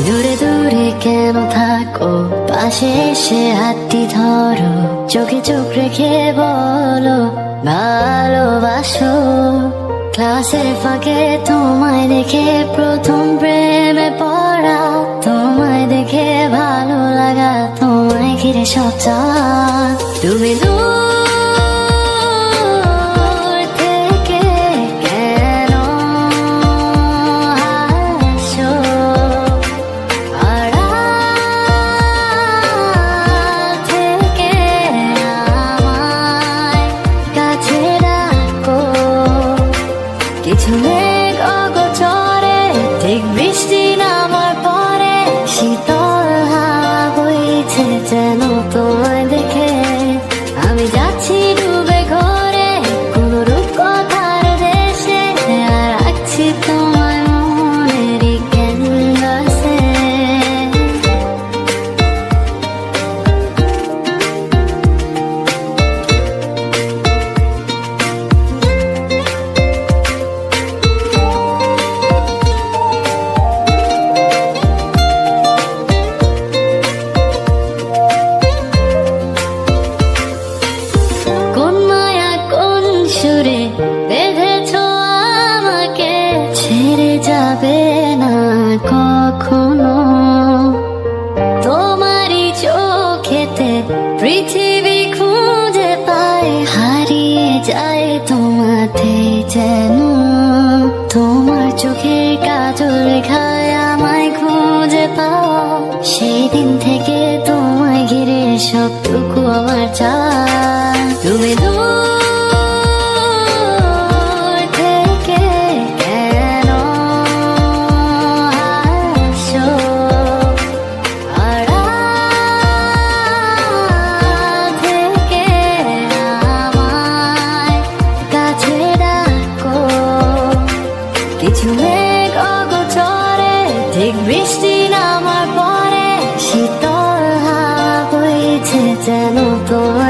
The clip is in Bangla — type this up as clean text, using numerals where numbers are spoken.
দূরে দূরে কেন থাকো, পাশে এসে হাতটি ধরো, চোখে চোখ রেখে বলো ভালোবাসো। ক্লাসের ফাঁকে তোমায় দেখে প্রথম প্রেমে পড়া, তোমায় দেখে ভালো লাগা, তোমায় ঘিরে সব চাঁদ। তুমি দূর থেকে কেন আসো, আড়াল থেকে আমায় কাছে ডাকো। কিছু মেঘ অগোচরে, ঠিক বৃষ্টি নামার পরে, শীতল হাওয়া বইছে যেন তোমায় দেখে। আমি যাচ্ছি ডুবে ঘরে কোন রূপকথার দেশে, আর রাখছি তোমায় মনেরই ক্যানভাসে। কোন মায়া কোন সুরে বেঁধেছো আমাকে, ছেড়ে যাবে না কখনো। তোমারই চোখেতে পৃথিবী খুঁজে পায়, হারিয়ে যায় তোমাতে যেন। তোমার চোখের কাজল রেখায় আমায় খুঁজে পাওয়া, সেই দিন থেকে তোমায় ঘিরে সবটুকু আমার চাই। তুমি দূর থেকে কেন আসো, আড়াল থেকে আমায় কাছে ডাকো। কিছু মেঘ অগোচরে, ঠিক বৃষ্টি নামার পরে, শীতল হাওয়া বইছে যেন তোমার